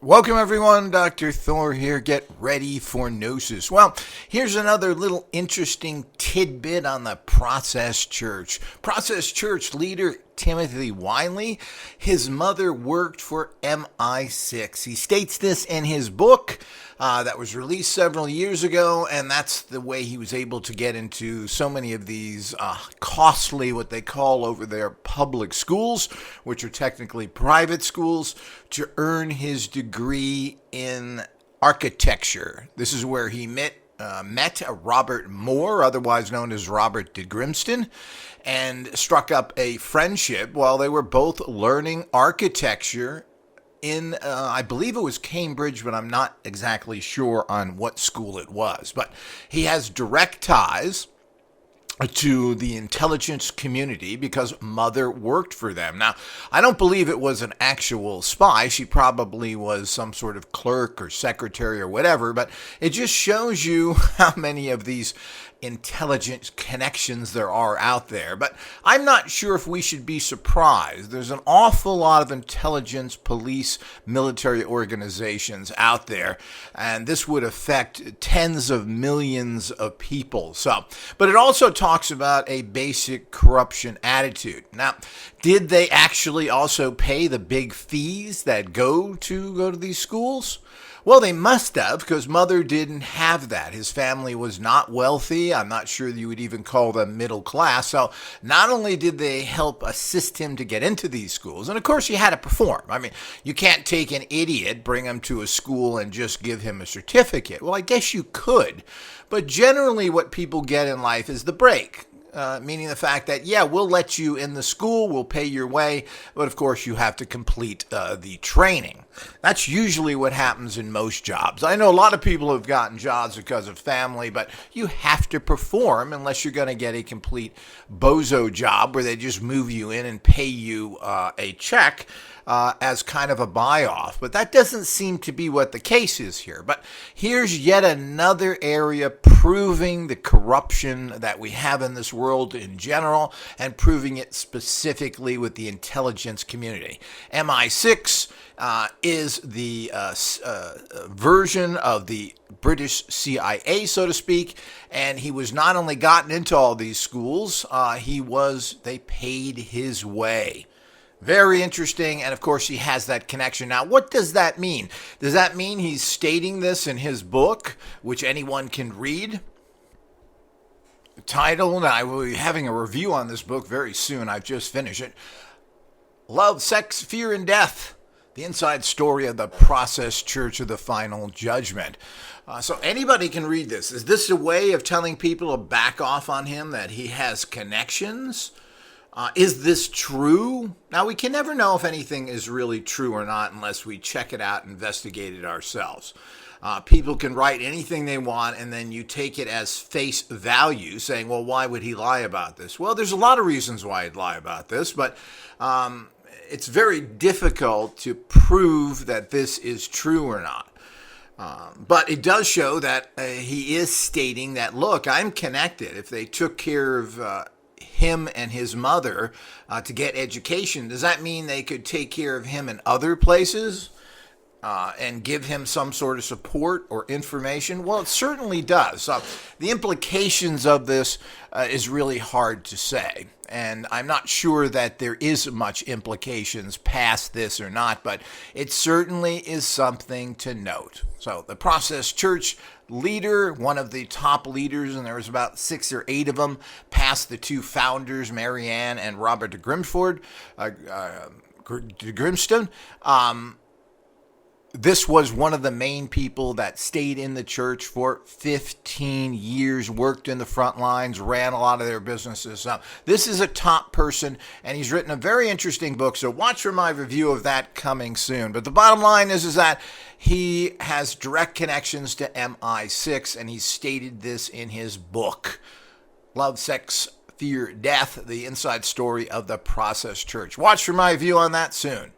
Welcome everyone, Dr. Thor here. Get ready for Gnosis. Well, here's another little interesting tidbit on the Process Church. Process Church leader Timothy Wiley, his mother worked for MI6. He states this in his book that was released several years ago, and that's the way he was able to get into so many of these costly, what they call over there, public schools, which are technically private schools, to earn his degree in architecture. This is where he met Robert Moore, otherwise known as Robert de Grimston, and struck up a friendship while they were both learning architecture in, I believe it was Cambridge, but I'm not exactly sure on what school it was. But he has direct ties to the intelligence community because mother worked for them. Now, I don't believe it was an actual spy. She probably was some sort of clerk or secretary or whatever, but it just shows you how many of these intelligence connections there are out there. But I'm not sure if we should be surprised. There's an awful lot of intelligence, police, military organizations out there, and this would affect tens of millions of people. But it also talks about a basic corruption attitude. Now, did they actually also pay the big fees that go to these schools? Well, they must have, because mother didn't have that. His family was not wealthy. I'm not sure you would even call them middle class. So not only did they help assist him to get into these schools, and of course he had to perform. I mean, you can't take an idiot, bring him to a school and just give him a certificate. Well, I guess you could. But generally what people get in life is the break. Meaning the fact that, yeah, we'll let you in the school, we'll pay your way, but of course you have to complete the training. That's usually what happens in most jobs. I know a lot of people have gotten jobs because of family, but you have to perform unless you're going to get a complete bozo job where they just move you in and pay you a check as kind of a buy-off. But that doesn't seem to be what the case is here. But here's yet another area proving the corruption that we have in this world in general and proving it specifically with the intelligence community. MI6 is the version of the British CIA, so to speak, and he was not only gotten into all these schools, they paid his way. Very interesting, and of course he has that connection. Now, what does that mean? Does that mean he's stating this in his book, which anyone can read? The title, and I will be having a review on this book very soon. I've just finished it. Love, Sex, Fear, and Death. The inside story of the Process Church of the Final Judgment. So anybody can read this. Is this a way of telling people to back off on him, that he has connections? Is this true? Now, we can never know if anything is really true or not unless we check it out and investigate it ourselves. People can write anything they want, and then you take it as face value, saying, well, why would he lie about this? Well, there's a lot of reasons why he'd lie about this, but it's very difficult to prove that this is true or not. But it does show that he is stating that, look, I'm connected. If they took care of him and his mother to get education, does that mean they could take care of him in other places and give him some sort of support or information? Well, it certainly does. So the implications of this is really hard to say. And I'm not sure that there is much implications past this or not, but it certainly is something to note. So the Process Church leader, one of the top leaders, and there was about 6 or 8 of them, past the 2 founders, Mary Ann and Robert de Grimston. This was one of the main people that stayed in the church for 15 years, worked in the front lines, ran a lot of their businesses. Now, this is a top person, and he's written a very interesting book, so watch for my review of that coming soon. But the bottom line is that he has direct connections to MI6, and he stated this in his book, Love, Sex, Fear, Death, the inside story of the Process Church. Watch for my view on that soon.